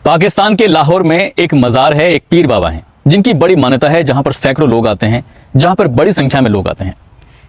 पाकिस्तान के लाहौर में एक मज़ार है, एक पीर बाबा हैं जिनकी बड़ी मान्यता है, जहां पर सैकड़ों लोग आते हैं, जहां पर बड़ी संख्या में लोग आते हैं।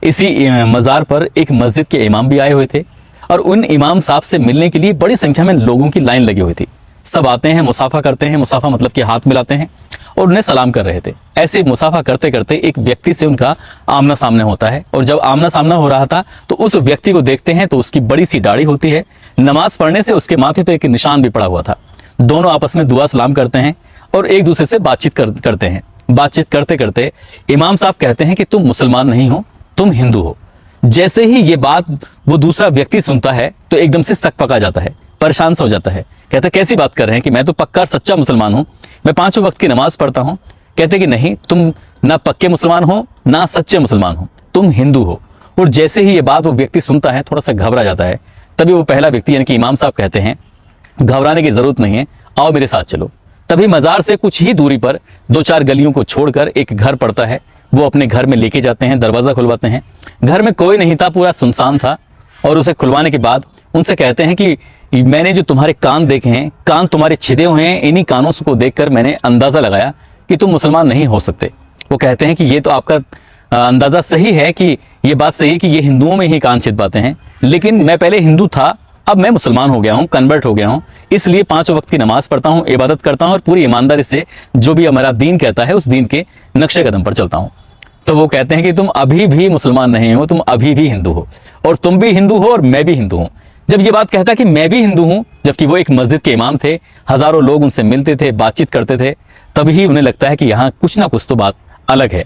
इसी मज़ार पर एक मस्जिद के इमाम भी आए हुए थे और उन इमाम साहब से मिलने के लिए बड़ी संख्या में लोगों की लाइन लगी हुई थी। सब आते हैं, मुसाफा करते हैं, मुसाफा मतलब कि हाथ मिलाते हैं और उन्हें सलाम कर रहे थे। ऐसे मुसाफा करते करते एक व्यक्ति से उनका आमना सामना होता है और जब आमना सामना हो रहा था तो उस व्यक्ति को देखते हैं तो उसकी बड़ी सी दाढ़ी होती है। नमाज पढ़ने से उसके माथे पे एक निशान भी पड़ा हुआ था। दोनों आपस में दुआ सलाम करते हैं और एक दूसरे से बातचीत करते हैं। बातचीत करते करते इमाम साहब कहते हैं कि तुम मुसलमान नहीं हो, तुम हिंदू हो। जैसे ही ये बात वो दूसरा व्यक्ति सुनता है तो एकदम से सक पका जाता है, परेशान सा हो जाता है। कहता है कैसी बात कर रहे हैं कि मैं तो पक्का सच्चा मुसलमान हूं, मैं 5 वक्त की नमाज पढ़ता हूं। कहते कि नहीं, तुम ना पक्के मुसलमान हो ना सच्चे मुसलमान हो, तुम हिंदू हो। और जैसे ही ये बात वो व्यक्ति सुनता है थोड़ा सा घबरा जाता है। तभी वो पहला व्यक्ति यानी कि इमाम साहब कहते हैं घबराने की जरूरत नहीं है, आओ मेरे साथ चलो। तभी मजार से कुछ ही दूरी पर 2-4 गलियों को छोड़कर एक घर पड़ता है। वो अपने घर में लेके जाते हैं, दरवाजा खुलवाते हैं। घर में कोई नहीं था, पूरा सुनसान था। और उसे खुलवाने के बाद उनसे कहते हैं कि मैंने जो तुम्हारे कान देखे हैं, कान तुम्हारे छिदे हुए हैं, इन्हीं कानों को देखकर मैंने अंदाजा लगाया कि तुम मुसलमान नहीं हो सकते। वो कहते हैं कि ये तो आपका अंदाजा सही है, कि ये बात सही है कि ये हिंदुओं में ही कान छिद पाते हैं, लेकिन मैं पहले हिंदू था, अब मैं मुसलमान हो गया हूँ, कन्वर्ट हो गया हूँ, इसलिए 5 वक्त की नमाज पढ़ता हूँ, इबादत करता हूँ और पूरी ईमानदारी से जो भी हमारा दीन कहता है उस दीन के नक्शे कदम पर चलता हूँ। तो वो कहते हैं कि तुम अभी भी मुसलमान नहीं हो, तुम अभी भी हिंदू हो, और तुम भी हिंदू हो और मैं भी हिंदू हूँ। जब ये बात कहता कि मैं भी हिंदू हूँ, जबकि वो एक मस्जिद के इमाम थे, हजारों लोग उनसे मिलते थे, बातचीत करते थे, तभी उन्हें लगता है कि यहाँ कुछ ना कुछ तो बात अलग है।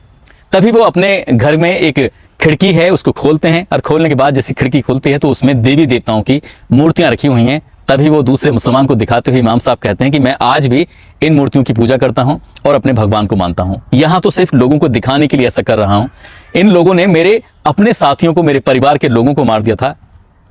तभी वो अपने घर में एक खिड़की है उसको खोलते हैं और खोलने के बाद जैसी खिड़की खुलती है तो उसमें देवी देवताओं की मूर्तियां रखी हुई हैं। तभी वो दूसरे मुसलमान को दिखाते हुए इमाम साहब कहते हैं कि मैं आज भी इन मूर्तियों की पूजा करता हूं और अपने भगवान को मानता हूं। यहां तो सिर्फ लोगों को दिखाने के लिए ऐसा कर रहा हूं। इन लोगों ने मेरे अपने साथियों को, मेरे परिवार के लोगों को मार दिया था,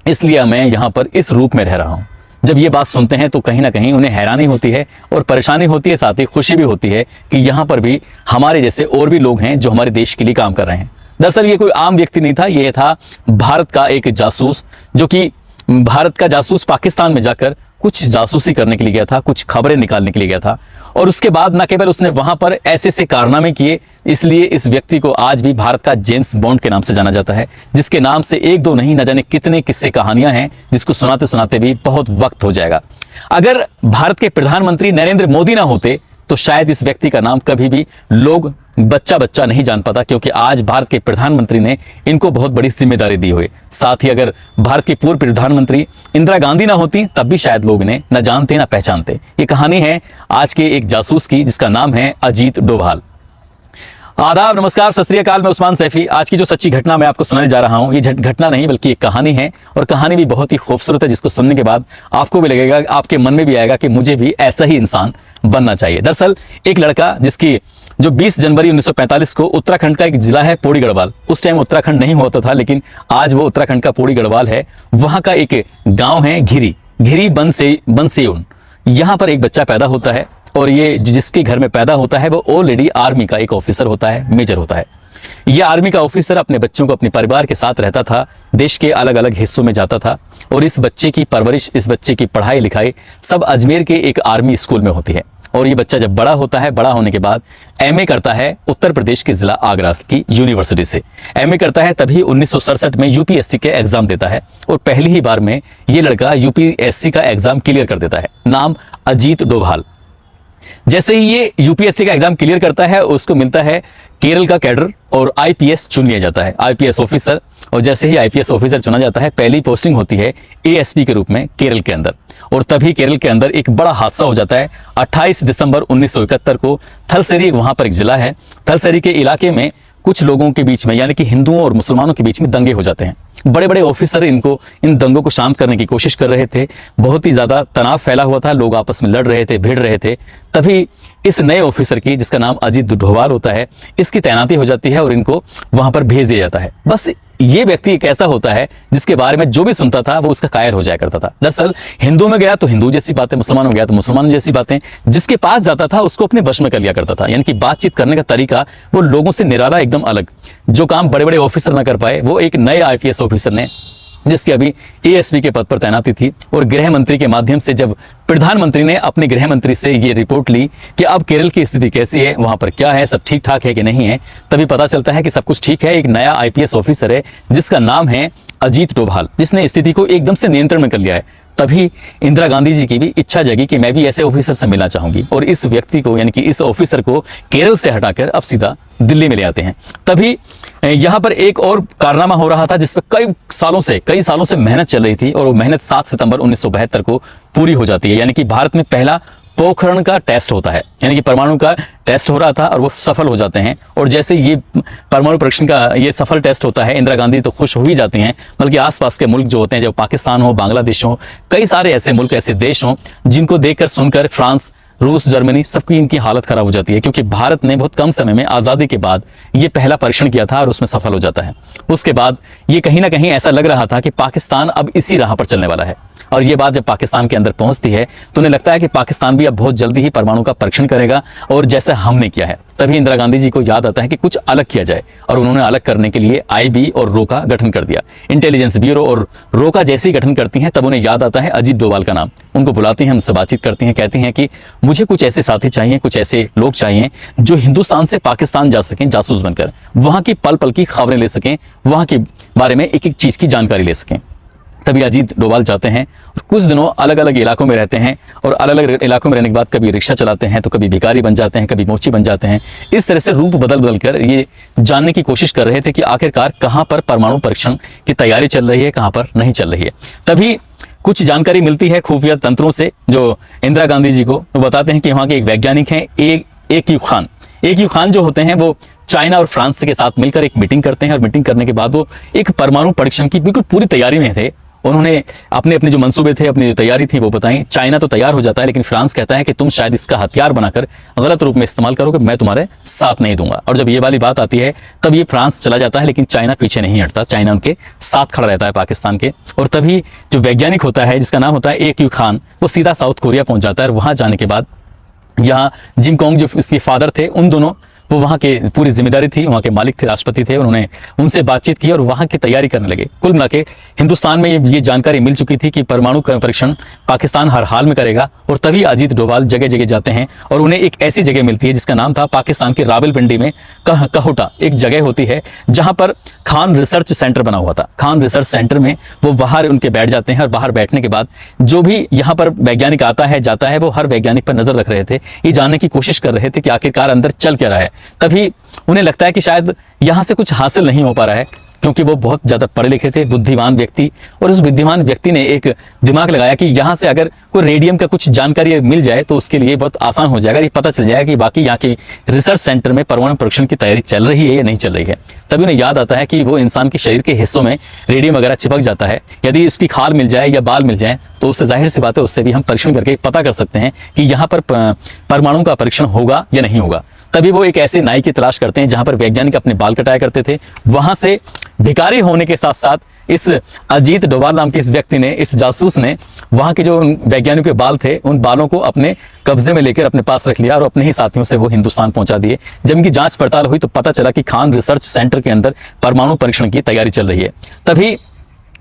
इसलिए मैं यहाँ पर इस रूप में रह रहा हूँ। जब ये बात सुनते हैं तो कहीं ना कहीं उन्हें हैरानी होती है और परेशानी होती है, साथ ही खुशी भी होती है कि यहाँ पर भी हमारे जैसे और भी लोग हैं जो हमारे देश के लिए काम कर रहे हैं। दरअसल ये कोई आम व्यक्ति नहीं था, ये था भारत का एक जासूस, जो कि भारत का जासूस पाकिस्तान में जाकर कुछ जासूसी करने के लिए गया था, कुछ खबरें निकालने के लिए गया था। और उसके बाद न केवल उसने वहां पर ऐसे कारनामे किए, इसलिए इस व्यक्ति को आज भी भारत का जेम्स बॉन्ड के नाम से जाना जाता है, जिसके नाम से 1-2 नहीं, न जाने कितने किस्से कहानियां हैं, जिसको सुनाते सुनाते भी बहुत वक्त हो जाएगा। अगर भारत के प्रधानमंत्री नरेंद्र मोदी ना होते तो शायद इस व्यक्ति का नाम कभी भी लोग बच्चा नहीं जान पाता, क्योंकि आज भारत के प्रधानमंत्री ने इनको बहुत बड़ी जिम्मेदारी दी हुई। साथ ही अगर भारत की पूर्व प्रधानमंत्री इंदिरा गांधी ना होती तब भी शायद लोग इन्हें न जानते न पहचानते। ये कहानी है आज के एक जासूस की, जिसका नाम है अजीत डोभाल। आदाब, नमस्कार, सत श्री अकाल। मैं उस्मान सैफी। आज की जो सच्ची घटना मैं आपको सुनाने जा रहा हूं, ये घटना नहीं बल्कि एक कहानी है, और कहानी भी बहुत ही खूबसूरत है, जिसको सुनने के बाद आपको भी लगेगा, आपके मन में भी आएगा कि मुझे भी ऐसा ही इंसान बनना चाहिए। दरअसल एक लड़का, जिसकी जो 20 जनवरी 1945 को उत्तराखंड का एक जिला है पौड़ी गढ़वाल, उस टाइम उत्तराखंड नहीं होता था, लेकिन आज वो उत्तराखंड का पौड़ी गढ़वाल है। वहां का एक गांव है घिरी बनसेउन। यहाँ पर एक बच्चा पैदा होता है और ये जिसके घर में पैदा होता है वो ऑलरेडी आर्मी का एक ऑफिसर होता है, मेजर होता है। यह आर्मी का ऑफिसर अपने बच्चों को अपने परिवार के साथ रहता था, देश के अलग अलग हिस्सों में जाता था, और इस बच्चे की परवरिश, इस बच्चे की पढ़ाई लिखाई सब अजमेर के एक आर्मी स्कूल में होती है। और ये बच्चा जब बड़ा होता है, बड़ा होने के बाद एमए करता है उत्तर प्रदेश के जिला आगरा की यूनिवर्सिटी से। एमए करता है, तभी 1967 में यूपीएससी के एग्जाम देता है और पहली ही बार में ये लड़का यूपीएससी का एग्जाम क्लियर कर देता है। नाम अजीत डोभाल। जैसे ही ये यूपीएससी का एग्जाम क्लियर करता है, उसको मिलता है केरल का कैडर और आईपीएस चुन लिया जाता है, आईपीएस ऑफिसर। और जैसे ही आईपीएस ऑफिसर चुना जाता है, पहली पोस्टिंग होती है एएसपी के रूप में केरल के अंदर। और तभी केरल के अंदर एक बड़ा हादसा हो जाता है। 28 दिसंबर 1971 को थलसेरी, वहां पर एक जिला है, थलसेरी के इलाके में कुछ लोगों के बीच में, यानी कि हिंदुओं और मुसलमानों के बीच में दंगे हो जाते हैं। बड़े बड़े ऑफिसर इन दंगों को शांत करने की कोशिश कर रहे थे। बहुत ही ज्यादा तनाव फैला हुआ था, लोग आपस में लड़ रहे थे, भिड़ रहे थे। तभी इस नए ऑफिसर की, जिसका नाम अजीत डोभाल होता है, इसकी तैनाती हो जाती है और इनको वहां पर भेज दिया जाता है। बस ये व्यक्ति एक ऐसा होता है जिसके बारे में जो भी सुनता था वो उसका कायर हो जाया करता था। दरअसल हिंदू में गया तो हिंदू जैसी बातें, मुसलमान में गया तो मुसलमान जैसी बातें, जिसके पास जाता था उसको अपने वश में कर लिया करता था। यानी कि बातचीत करने का तरीका वो लोगों से निराला, एकदम अलग। जो काम बड़े बड़े ऑफिसर ना कर पाए वो एक नए आईपीएस ऑफिसर ने जिसकी अभी एएसपी के पद पर तैनाती थी। और गृह मंत्री के माध्यम से जब प्रधानमंत्री ने अपने गृह मंत्री से ये रिपोर्ट ली कि अब केरल की स्थिति कैसी है, वहां पर क्या है, सब ठीक ठाक है कि नहीं है, तभी पता चलता है कि सब कुछ ठीक है। एक नया आईपीएस ऑफिसर है जिसका नाम है अजीत डोभाल, जिसने स्थिति को एकदम से नियंत्रण में कर लिया है। तभी इंदिरा गांधी जी की भी इच्छा जगी कि मैं भी ऐसे ऑफिसर से मिलना चाहूंगी, और इस व्यक्ति को यानी कि इस ऑफिसर को केरल से हटाकर अब सीधा दिल्ली में ले आते हैं। तभी यहां पर एक और कारनामा हो रहा था जिसपे कई सालों से मेहनत चल रही थी, और वो मेहनत 7 सितंबर 1972 को पूरी हो जाती है। यानी कि भारत में पहला पोखरण का टेस्ट होता है, यानी कि परमाणु का टेस्ट हो रहा था और वो सफल हो जाते हैं। और जैसे ये परमाणु परीक्षण का ये सफल टेस्ट होता है, इंदिरा गांधी तो खुश हो ही जाती हैं, बल्कि आसपास के मुल्क जो होते हैं, जब पाकिस्तान हो, बांग्लादेश हो, कई सारे ऐसे मुल्क, ऐसे देश हों जिनको देखकर सुनकर फ्रांस, रूस, जर्मनी, सबकी इनकी हालत खराब हो जाती है, क्योंकि भारत ने बहुत कम समय में आज़ादी के बाद ये पहला परीक्षण किया था और उसमें सफल हो जाता है। उसके बाद ये कहीं ना कहीं ऐसा लग रहा था कि पाकिस्तान अब इसी राह पर चलने वाला है। और ये बात जब पाकिस्तान के अंदर पहुंचती है तो उन्हें लगता है कि पाकिस्तान भी अब बहुत जल्दी ही परमाणु का परीक्षण करेगा, और जैसा हमने किया है। तभी इंदिरा गांधी जी को याद आता है कि कुछ अलग किया जाए, और उन्होंने अलग करने के लिए आईबी और रो का गठन कर दिया। इंटेलिजेंस ब्यूरो और रो का जैसे ही गठन करती हैं, तब उन्हें याद आता है अजीत डोभाल का नाम। उनको बुलाती हैं, उनसे बातचीत करती हैं, कहती हैं कि मुझे कुछ ऐसे साथी चाहिए, कुछ ऐसे लोग चाहिए जो हिंदुस्तान से पाकिस्तान जा सकें जासूस बनकर, वहां की पल पल की खबरें ले सकें, वहां के बारे में एक एक चीज की जानकारी ले सकें। तभी अजीत डोभाल जाते हैं और कुछ दिनों अलग अलग इलाकों में रहते हैं, और अलग अलग इलाकों में रहने के बाद कभी रिक्शा चलाते हैं, तो कभी भिखारी बन जाते हैं, कभी मोची बन जाते हैं। इस तरह से रूप बदल बदल कर ये जानने की कोशिश कर रहे थे कि आखिरकार कहाँ पर परमाणु परीक्षण की तैयारी चल रही है, कहाँ पर नहीं चल रही है। तभी कुछ जानकारी मिलती है खुफिया तंत्रों से जो इंदिरा गांधी जी को, वो बताते हैं कि वहाँ के एक वैज्ञानिक हैं एक यू खान जो होते हैं, वो चाइना और फ्रांस के साथ मिलकर एक मीटिंग करते हैं, और मीटिंग करने के बाद वो एक परमाणु परीक्षण की बिल्कुल पूरी तैयारी में थे। उन्होंने अपने जो मंसूबे थे, अपनी जो तैयारी थी वो बताई। चाइना तो तैयार हो जाता है, लेकिन फ्रांस कहता है कि तुम शायद इसका हथियार बनाकर गलत रूप में इस्तेमाल करोगे, मैं तुम्हारे साथ नहीं दूंगा। और जब ये वाली बात आती है तब ये फ्रांस चला जाता है, लेकिन चाइना पीछे नहीं हटता, चाइना उनके साथ खड़ा रहता है पाकिस्तान के। और तभी जो वैज्ञानिक होता है जिसका नाम होता है एक यू खान, वो सीधा साउथ कोरिया पहुंच जाता है। और वहां जाने के बाद यहाँ जिम कोंग जो इसके फादर थे, उन दोनों, वो वहाँ के पूरी जिम्मेदारी थी, वहाँ के मालिक थे, राष्ट्रपति थे, उन्होंने उनसे बातचीत की और वहाँ की तैयारी करने लगे। कुल मिला के हिंदुस्तान में ये जानकारी मिल चुकी थी कि परमाणु परीक्षण पाकिस्तान हर हाल में करेगा। और तभी अजीत डोभाल जगह जगह जाते हैं, और उन्हें एक ऐसी जगह मिलती है जिसका नाम था पाकिस्तान की रावलपिंडी में कहोटा एक जगह होती है, जहाँ पर खान रिसर्च सेंटर बना हुआ था। खान रिसर्च सेंटर में वो बाहर उनके बैठ जाते हैं, और बाहर बैठने के बाद जो भी यहाँ पर वैज्ञानिक आता है जाता है, वो हर वैज्ञानिक पर नजर रख रहे थे, ये जानने की कोशिश कर रहे थे कि आखिरकार अंदर चल क्या रहा है। तभी उन्हें लगता है कि शायद यहां से कुछ हासिल नहीं हो पा रहा है, क्योंकि वो बहुत ज्यादा पढ़े लिखे थे, बुद्धिमान व्यक्ति, और उस बुद्धिमान व्यक्ति ने एक दिमाग लगाया कि यहां से अगर कोई रेडियम का कुछ जानकारी मिल जाए तो उसके लिए बहुत आसान हो जाएगा, ये पता चल जाएगा कि बाकी यहाँ की रिसर्च सेंटर में परमाणु परीक्षण की तैयारी चल रही है या नहीं चल रही है। तभी उन्हें याद आता है कि वो इंसान के शरीर के हिस्सों में रेडियम वगैरह चिपक जाता है, यदि इसकी खाल मिल जाए या बाल मिल जाए तो उससे जाहिर सी बात है, उससे भी हम परीक्षण करके पता कर सकते हैं कि यहाँ पर परमाणु का परीक्षण होगा या नहीं होगा। तभी वो एक ऐसे नाई की तलाश करते हैं जहां पर वैज्ञानिक अपने बाल कटाया करते थे। वहां से भिखारी होने के साथ साथ इस अजीत डोभाल नाम के इस व्यक्ति ने, इस जासूस ने, वहां के जो वैज्ञानिकों के बाल थे उन बालों को अपने कब्जे में लेकर अपने पास रख लिया, और अपने ही साथियों से वो हिंदुस्तान पहुंचा दिए। जब इनकी जांच पड़ताल हुई तो पता चला कि खान रिसर्च सेंटर के अंदर परमाणु परीक्षण की तैयारी चल रही है। तभी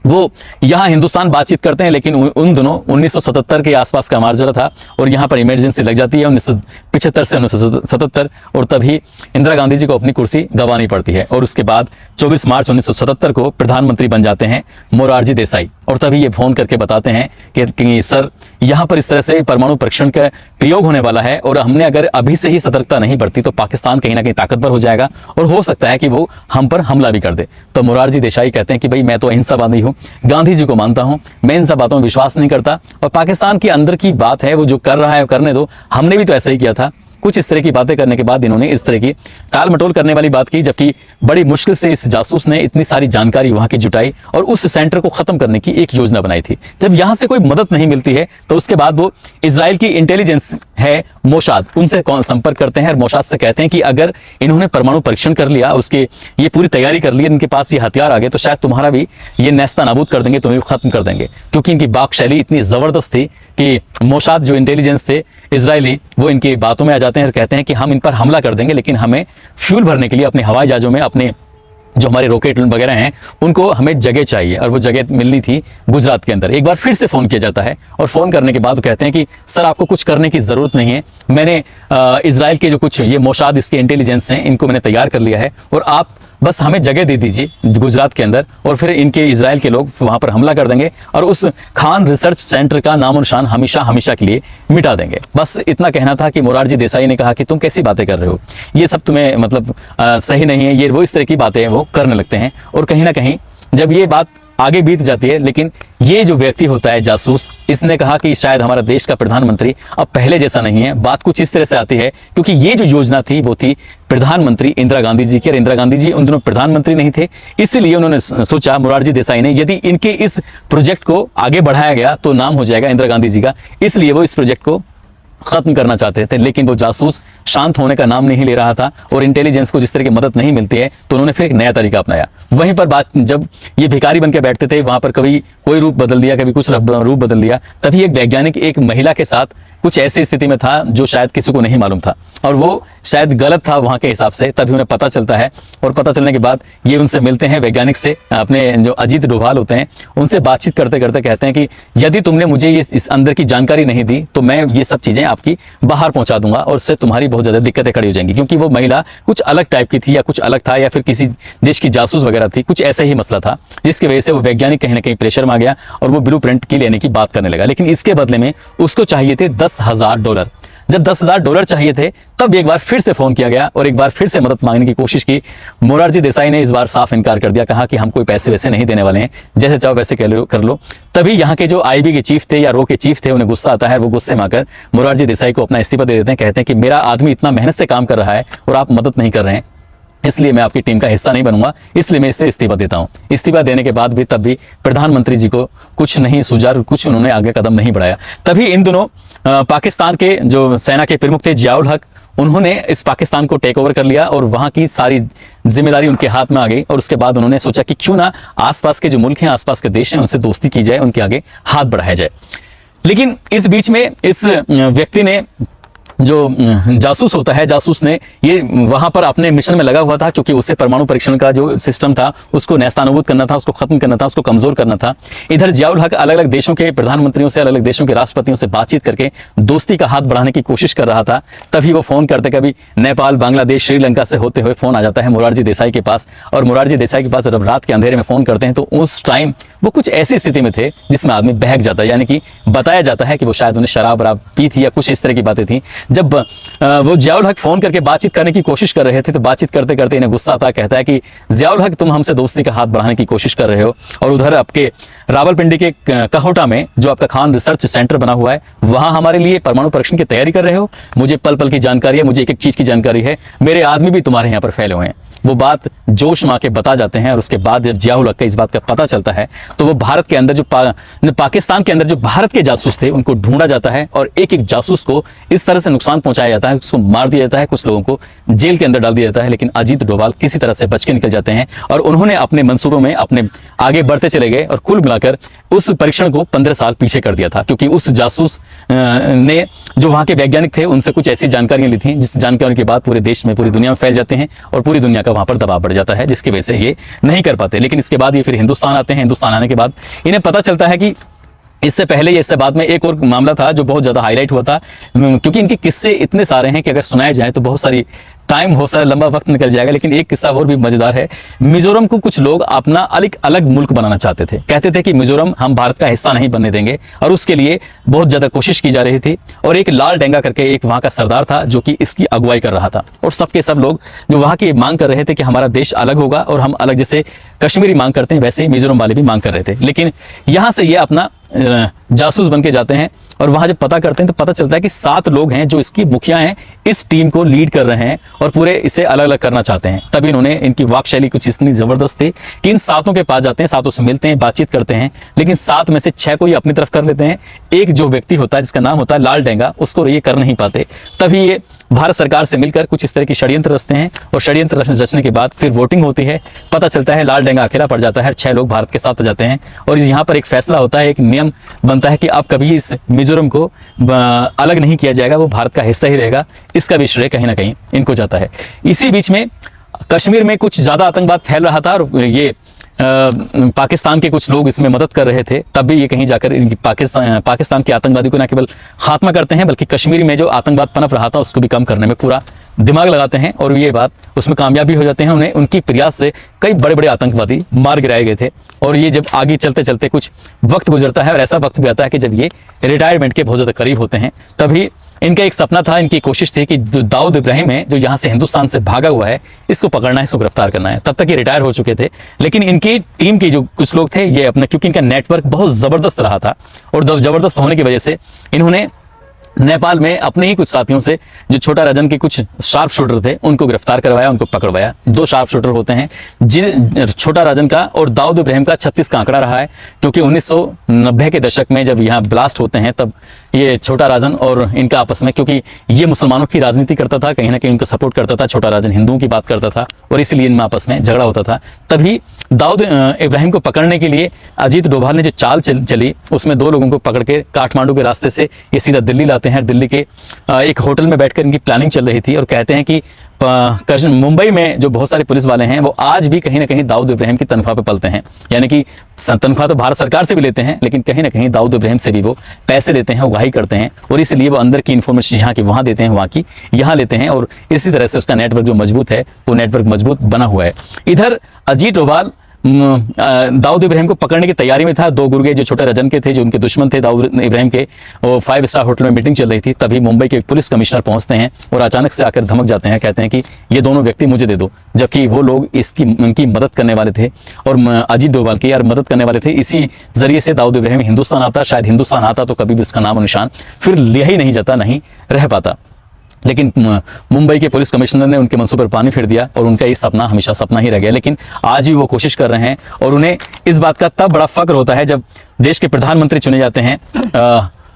वो यहाँ हिंदुस्तान बातचीत करते हैं, लेकिन उन दोनों 1977 के आसपास का मार्जरा था, और यहाँ पर इमरजेंसी लग जाती है 1975 से 1977, और तभी इंदिरा गांधी जी को अपनी कुर्सी गंवानी पड़ती है। और उसके बाद 24 मार्च 1977 को प्रधानमंत्री बन जाते हैं मोरारजी देसाई, और तभी ये फोन करके बताते हैं कि सर यहाँ पर इस तरह से परमाणु परीक्षण का प्रयोग होने वाला है, और हमने अगर अभी से ही सतर्कता नहीं बरती तो पाकिस्तान कहीं ना कहीं ताकतवर हो जाएगा, और हो सकता है कि वो हम पर हमला भी कर दे। तो मोरारजी देसाई कहते हैं कि भाई मैं तो अहिंसावादी हूँ, गांधी जी को मानता हूँ, मैं इन सब बातों में विश्वास नहीं करता, और पाकिस्तान के अंदर की बात है, वो जो कर रहा है करने दो, हमने भी तो ऐसा ही किया था। कुछ इस तरह की बातें करने के बाद इन्होंने इस तरह की टाल मटोल करने वाली बात की, जबकि बड़ी मुश्किल से इस जासूस ने इतनी सारी जानकारी वहां की जुटाई और उस सेंटर को खत्म करने की एक योजना बनाई थी। जब यहां से कोई मदद नहीं मिलती है तो उसके बाद वो इजराइल की इंटेलिजेंस है मोसाद, उनसे संपर्क करते हैं और मोसाद से कहते हैं कि अगर इन्होंने परमाणु परीक्षण कर लिया, उसके ये पूरी तैयारी कर ली, इनके पास ये हथियार आ गए, तो शायद तुम्हारा भी ये नेस्ता नाबूद कर देंगे, तुम्हें खत्म कर देंगे। क्योंकि इनकी बाक शैली इतनी जबरदस्त थी कि मोसाद जो इंटेलिजेंस थे इजरायली, वो इनकी बातों में आ जाते हैं और कहते हैं कि हम इन पर हमला कर देंगे, लेकिन हमें फ्यूल भरने के लिए अपने हवाई जहाजों में अपने जो हमारे रॉकेट वगैरह हैं उनको हमें जगह चाहिए, और वो जगह मिलनी थी गुजरात के अंदर। एक बार फिर से फ़ोन किया जाता है, और फ़ोन करने के बाद वो कहते हैं कि सर आपको कुछ करने की ज़रूरत नहीं है, मैंने इजराइल के जो कुछ ये मोसाद इसके इंटेलिजेंस हैं इनको मैंने तैयार कर लिया है, और आप बस हमें जगह दे दीजिए गुजरात के अंदर, और फिर इनके इजराइल के लोग वहां पर हमला कर देंगे और उस खान रिसर्च सेंटर का नामो निशान हमेशा हमेशा के लिए मिटा देंगे। बस इतना कहना था कि मोरारजी देसाई ने कहा कि तुम कैसी बातें कर रहे हो, ये सब तुम्हें मतलब सही नहीं है, ये वो इस तरह की बातें वो करने लगते हैं। और कहीं ना कहीं जब ये बात आगे बीत जाती है, लेकिन ये जो व्यक्ति होता है जासूस, इसने कहा कि शायद हमारा देश का प्रधानमंत्री अब पहले जैसा नहीं है। बात कुछ इस तरह से आती है क्योंकि ये जो योजना थी वो थी प्रधानमंत्री इंदिरा गांधी जी की, और इंदिरा गांधी जी उन दिनों प्रधानमंत्री नहीं थे, इसलिए उन्होंने सोचा मोरारजी देसाई ने यदि इनके इस प्रोजेक्ट को आगे बढ़ाया गया तो नाम हो जाएगा इंदिरा गांधी जी का, इसलिए वो इस प्रोजेक्ट को खत्म करना चाहते थे। लेकिन वो जासूस शांत होने का नाम नहीं ले रहा था, और इंटेलिजेंस को जिस तरह की मदद नहीं मिलती है तो उन्होंने फिर एक नया तरीका अपनाया। वहीं पर बात जब ये भिखारी बन के बैठते थे, वहां पर कभी कोई रूप बदल दिया, कभी कुछ रूप बदल दिया, तभी एक वैज्ञानिक एक महिला के साथ कुछ ऐसी स्थिति में था जो शायद किसी को नहीं मालूम था, और वो शायद गलत था वहां के हिसाब से, तभी उन्हें पता चलता है। और पता चलने के बाद ये उनसे मिलते हैं, वैज्ञानिक से, अपने जो अजीत डोभाल होते हैं उनसे बातचीत करते करते कहते हैं कि यदि तुमने मुझे ये इस अंदर की जानकारी नहीं दी तो मैं ये सब चीजें आपकी बाहर पहुंचा दूंगा, और उससे तुम्हारी बहुत ज्यादा दिक्कतें खड़ी हो जाएंगी। क्योंकि वो महिला कुछ अलग टाइप की थी, या कुछ अलग था, या फिर किसी देश की जासूस वगैरह थी, कुछ ऐसे ही मसला था, जिसकी वजह से वो वैज्ञानिक कहीं ना कहीं प्रेशर में आ गया और वो ब्लूप्रिंट की लेने की बात करने लगा। लेकिन इसके बदले में उसको चाहिए थे $10,000। जब $10,000 चाहिए थे तब एक बार फिर से फोन किया गया और एक बार फिर से मदद मांगने की कोशिश की। मोरारजी देसाई ने इस बार साफ इनकार कर दिया, कहा कि हम कोई पैसे वैसे नहीं देने वाले हैं, जैसे चाहो वैसे कर लो। तभी यहाँ के जो आईबी के चीफ थे या रो के चीफ थे, उन्हें गुस्सा आता है, वो गुस्से में आकर मोरारजी देसाई को अपना इस्तीफा दे देते हैं। कहते हैं कि मेरा आदमी इतना मेहनत से काम कर रहा है और आप मदद नहीं कर रहे हैं, इसलिए मैं आपकी टीम का हिस्सा नहीं बनूंगा, इसलिए मैं इससे इस्तीफा देता हूं। इस्तीफा देने के बाद भी तब भी प्रधानमंत्री जी को कुछ नहीं सूझा, कुछ उन्होंने आगे कदम नहीं बढ़ाया। तभी इन दोनों पाकिस्तान के जो सेना के प्रमुख थे जियाउल हक, उन्होंने इस पाकिस्तान को टेक ओवर कर लिया और वहां की सारी जिम्मेदारी उनके हाथ में आ गई। और उसके बाद उन्होंने सोचा कि क्यों ना आसपास के जो मुल्क हैं, आसपास के देश हैं, उनसे दोस्ती की जाए, उनके आगे हाथ बढ़ाया जाए। लेकिन इस बीच में इस व्यक्ति ने, जो जासूस होता है, जासूस ने ये वहां पर अपने मिशन में लगा हुआ था, क्योंकि उससे परमाणु परीक्षण का जो सिस्टम था उसको नेस्तानाबूद करना था, उसको खत्म करना था, उसको कमजोर करना था। इधर जियाउल हक अलग अलग देशों के प्रधानमंत्रियों से, अलग अलग देशों के राष्ट्रपतियों से बातचीत करके दोस्ती का हाथ बढ़ाने की कोशिश कर रहा था। तभी वो फोन करते, कभी नेपाल, बांग्लादेश, श्रीलंका से होते हुए फोन आ जाता है मोरारजी देसाई के पास। और मोरारजी देसाई के पास जब रात के अंधेरे में फोन करते हैं तो उस टाइम वो कुछ ऐसी स्थिति में थे जिसमें आदमी बहक जाता है, यानी कि बताया जाता है कि वो शायद उन्हें शराब वराब पी थी या कुछ इस तरह की बातें थी। जब वो जियाउल हक फोन करके बातचीत करने की कोशिश कर रहे थे तो बातचीत करते करते इन्हें गुस्सा आता, कहता है कि जियाउल हक तुम हमसे दोस्ती का हाथ बढ़ाने की कोशिश कर रहे हो, और उधर आपके रावलपिंडी के कहोटा में जो आपका खान रिसर्च सेंटर बना हुआ है, वहां हमारे लिए परमाणु परीक्षण की तैयारी कर रहे हो। मुझे पल पल की जानकारी है, मुझे एक एक चीज की जानकारी है, मेरे आदमी भी तुम्हारे यहाँ पर फैले हुए हैं। वो बात जोश में आके बता जाते हैं। और उसके बाद जब जियाउल हक का इस बात का पता चलता है तो वो भारत के अंदर जो पाकिस्तान के अंदर जो भारत के जासूस थे उनको ढूंढा जाता है, और एक एक जासूस को इस तरह से नुकसान पहुंचाया जाता है, उसको मार दिया जाता है, कुछ लोगों को जेल के अंदर डाल दिया जाता है। लेकिन अजीत डोभाल किसी तरह से बच के निकल जाते हैं और उन्होंने अपने मंसूबों में अपने आगे बढ़ते चले गए, और कुल मिलाकर उस परीक्षण को 15 साल पीछे कर दिया था। क्योंकि उस जासूस ने, जो वहां के वैज्ञानिक थे, उनसे कुछ ऐसी जानकारियां ली थी जिस जानकारी के बाद पूरे देश में, पूरी दुनिया में फैल जाते हैं और पूरी दुनिया का वहां पर दबाव बढ़ जाता है, जिसकी वजह से ये नहीं कर पाते। लेकिन इसके बाद ये फिर हिंदुस्तान आते हैं। हिंदुस्तान आने के बाद इन्हें पता चलता है कि इससे पहले या इससे बाद में एक और मामला था जो बहुत ज्यादा हाईलाइट हुआ था, क्योंकि इनके किस्से इतने सारे हैं कि अगर सुनाए जाए तो बहुत सारी टाइम हो सारा लंबा वक्त निकल जाएगा। लेकिन एक किस्सा और भी मजेदार है। मिजोरम को कुछ लोग अपना अलग मुल्क बनाना चाहते थे, कहते थे कि मिजोरम हम भारत का हिस्सा नहीं बनने देंगे, और उसके लिए बहुत ज्यादा कोशिश की जा रही थी। और एक लाल डेंगा करके एक वहां का सरदार था जो कि इसकी अगुवाई कर रहा था, और सबके सब लोग जो वहां की मांग कर रहे थे कि हमारा देश अलग होगा और हम अलग, जैसे कश्मीरी मांग करते हैं वैसे ही मिजोरम वाले भी मांग कर रहे थे। लेकिन यहां से ये अपना जासूस बन के जाते हैं और वहां जब पता करते हैं तो पता चलता है कि 7 लोग हैं जो इसकी मुखिया हैं, इस टीम को लीड कर रहे हैं और पूरे इसे अलग अलग करना चाहते हैं। तभी इन्होंने, इनकी वाक शैली कुछ इतनी जबरदस्त थी कि इन 7 के पास जाते हैं, 7 से मिलते हैं, बातचीत करते हैं, लेकिन 7 में से 6 को ये अपनी तरफ कर लेते हैं। एक जो व्यक्ति होता है जिसका नाम होता है लाल डेंगा, उसको ये कर नहीं पाते। तभी ये भारत सरकार से मिलकर कुछ इस तरह की षड्यंत्र रचते हैं, और षड्यंत्र रचने के बाद फिर वोटिंग होती है। पता चलता है लाल डेंगा अकेला पड़ जाता है, 6 लोग भारत के साथ जाते हैं, और यहाँ पर एक फैसला होता है, एक नियम बनता है कि अब कभी इस मिजोरम को अलग नहीं किया जाएगा, वो भारत का हिस्सा ही रहेगा। इसका भी श्रेय कहीं ना कहीं इनको जाता है। इसी बीच में कश्मीर में कुछ ज़्यादा आतंकवाद फैल रहा था और ये पाकिस्तान के कुछ लोग इसमें मदद कर रहे थे, तब भी ये कहीं जाकर पाकिस्तान के आतंकवादी को न केवल खात्मा करते हैं बल्कि कश्मीर में जो आतंकवाद पनप रहा था उसको भी कम करने में पूरा दिमाग लगाते हैं और ये बात उसमें कामयाबी हो जाते हैं। उन्हें उनकी प्रयास से कई बड़े बड़े आतंकवादी मार गिराए गए थे। और ये जब आगे चलते चलते कुछ वक्त गुजरता है और ऐसा वक्त भी आता है कि जब ये रिटायरमेंट के बहुत ज़्यादा करीब होते हैं, तभी इनका एक सपना था, इनकी कोशिश थी कि जो दाऊद इब्राहिम है जो यहाँ से हिंदुस्तान से भागा हुआ है, इसको पकड़ना है, इसको गिरफ्तार करना है। तब तक ये रिटायर हो चुके थे, लेकिन इनकी टीम के जो कुछ लोग थे ये अपना, क्योंकि इनका नेटवर्क बहुत ज़बरदस्त रहा था और ज़बरदस्त होने की वजह से इन्होंने नेपाल में अपने ही कुछ साथियों से जो छोटा राजन के कुछ शार्प शूटर थे उनको गिरफ्तार करवाया, उनको पकड़वाया। 2 शार्प शूटर होते हैं, जिन छोटा राजन का और दाऊद इब्राहिम का 36 का आंकड़ा रहा है, क्योंकि 1990 के दशक में जब यहाँ ब्लास्ट होते हैं तब ये छोटा राजन और इनका आपस में, क्योंकि ये मुसलमानों की राजनीति करता था, कहीं ना कहीं उनको सपोर्ट करता था, छोटा राजन हिंदुओं की बात करता था और इसलिए इनमें आपस में झगड़ा होता था। तभी दाऊद इब्राहिम को पकड़ने के लिए अजीत डोभाल ने जो चाल चली उसमें 2 लोगों को पकड़ के काठमांडू के रास्ते से ये सीधा दिल्ली लाते हैं। दिल्ली के एक होटल में बैठकर इनकी प्लानिंग चल रही थी और कहते हैं कि मुंबई में जो बहुत सारे पुलिस वाले हैं वो आज भी कहीं ना कहीं दाऊद इब्राहिम की तनख्वाह पे पलते हैं, यानी कि तनख्वाह तो भारत सरकार से भी लेते हैं लेकिन कहीं ना कहीं दाऊद इब्राहिम से भी वो पैसे लेते हैं, उगाही करते हैं और इसलिए वो अंदर की इन्फॉर्मेशन यहाँ की वहाँ देते हैं, वहाँ की यहाँ लेते हैं और इसी तरह से उसका नेटवर्क जो मजबूत है वो नेटवर्क मजबूत बना हुआ है। इधर अजीत डोभाल दाऊद इब्राहिम को पकड़ने की तैयारी में था। 2 गुर्गे जो छोटे रजन के थे, जो उनके दुश्मन थे दाऊद इब्राहिम के, वो 5 स्टार होटल में मीटिंग चल रही थी। तभी मुंबई के पुलिस कमिश्नर पहुंचते हैं और अचानक से आकर धमक जाते हैं, कहते हैं कि ये दोनों व्यक्ति मुझे दे दो, जबकि वो लोग उनकी मदद करने वाले थे और अजीत डोभाल की मदद करने वाले थे। इसी जरिए से दाऊद इब्राहिम हिंदुस्तान आता, शायद हिंदुस्तान आता तो कभी भी उसका नाम और निशान फिर लिया ही नहीं जाता, नहीं रह पाता। लेकिन मुंबई के पुलिस कमिश्नर ने उनके मंसूबे पर पानी फेर दिया और उनका ये सपना हमेशा सपना ही रह गया। लेकिन आज भी वो कोशिश कर रहे हैं और उन्हें इस बात का तब बड़ा फक्र होता है जब देश के प्रधानमंत्री चुने जाते हैं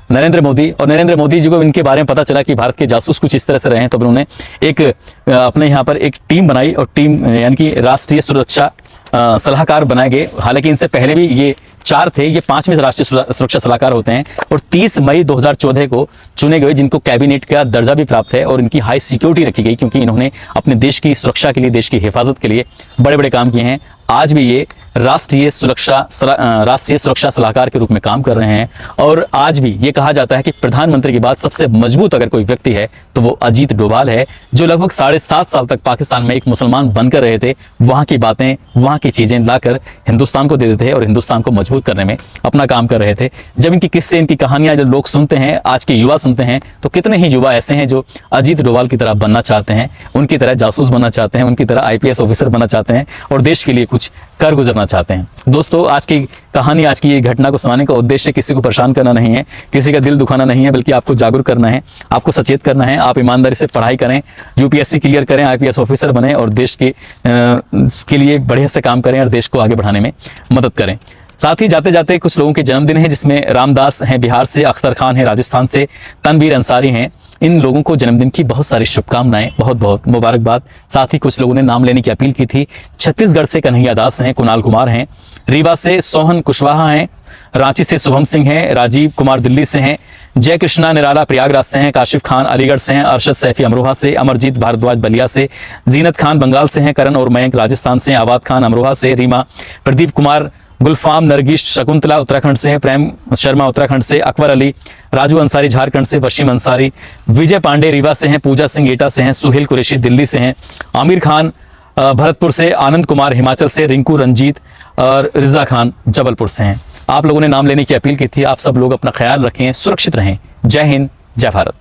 नरेंद्र मोदी, और नरेंद्र मोदी जी को इनके बारे में पता चला कि भारत के जासूस कुछ इस तरह से रहे हैं, तो उन्होंने एक अपने यहाँ पर एक टीम बनाई और टीम यानी कि राष्ट्रीय सुरक्षा सलाहकार बनाए गए। हालांकि इनसे पहले भी ये 4 थे, ये 5वें राष्ट्रीय सुरक्षा सलाहकार होते हैं और 30 मई 2014 को चुने गए, जिनको कैबिनेट का दर्जा भी प्राप्त है और इनकी हाई सिक्योरिटी रखी गई क्योंकि इन्होंने अपने देश की सुरक्षा के लिए, देश की हिफाजत के लिए बड़े बड़े काम किए हैं। आज भी ये राष्ट्रीय सुरक्षा सलाहकार के रूप में काम कर रहे हैं और आज भी ये कहा जाता है कि प्रधानमंत्री के बाद सबसे मजबूत अगर कोई व्यक्ति है तो वो अजीत डोभाल है, जो लगभग 7.5 साल तक पाकिस्तान में एक मुसलमान बनकर रहे थे। वहाँ की बातें, वहाँ की चीज़ें लाकर हिंदुस्तान को दे देते थे और हिंदुस्तान को मजबूत करने में अपना काम कर रहे थे। जब इनकी किस्से, इनकी कहानियां जब लोग सुनते हैं, आज के युवा सुनते हैं, तो कितने ही युवा ऐसे हैं जो अजीत डोभाल की तरह बनना चाहते हैं, उनकी तरह जासूस बनना चाहते हैं, उनकी तरह IPS ऑफिसर बनना चाहते हैं और देश के लिए कुछ कर गुजरना चाहते हैं। दोस्तों, आज की कहानी, आज की ये घटना को सुनाने का उद्देश्य किसी को परेशान करना नहीं है, किसी का दिल दुखाना नहीं है, बल्कि आपको जागरूक करना है, आपको सचेत करना है। आप ईमानदारी से पढ़ाई करें, UPSC क्लियर करें, IPS ऑफिसर बने और देश के लिए बढ़िया से काम करें और देश को आगे बढ़ाने में मदद करें। साथ ही जाते जाते कुछ लोगों के जन्मदिन है, जिसमें रामदास हैं बिहार से, अख्तर खान है राजस्थान से, तनवीर अंसारी हैं। इन लोगों को जन्मदिन की बहुत सारी शुभकामनाएं, बहुत बहुत मुबारकबाद। साथ ही कुछ लोगों ने नाम लेने की अपील की थी। छत्तीसगढ़ से कन्हैया दास हैं, कुणाल कुमार हैं, रीवा से सोहन कुशवाहा हैं, रांची से शुभम सिंह हैं, राजीव कुमार दिल्ली से हैं, जय कृष्णा निराला प्रयागराज से हैं, काशिफ खान अलीगढ़ से हैं, अरशद सैफी अमरोहा से, अमरजीत भारद्वाज बलिया से, जीनत खान बंगाल से हैं, करण और मयंक राजस्थान से, आबाद खान अमरोहा से, रीमा, प्रदीप कुमार, गुलफाम नरगिश शकुंतला उत्तराखंड से, प्रेम शर्मा उत्तराखंड से, अकबर अली, राजू अंसारी झारखंड से, वशीम अंसारी, विजय पांडे रीवा से हैं, पूजा सिंह एटा से हैं, सुहेल कुरैशी दिल्ली से हैं, आमिर खान भरतपुर से, आनंद कुमार हिमाचल से, रिंकू रंजीत और रिजा खान जबलपुर से हैं। आप लोगों ने नाम लेने की अपील की थी। आप सब लोग अपना ख्याल रखें, सुरक्षित रहें। जय हिंद, जय भारत।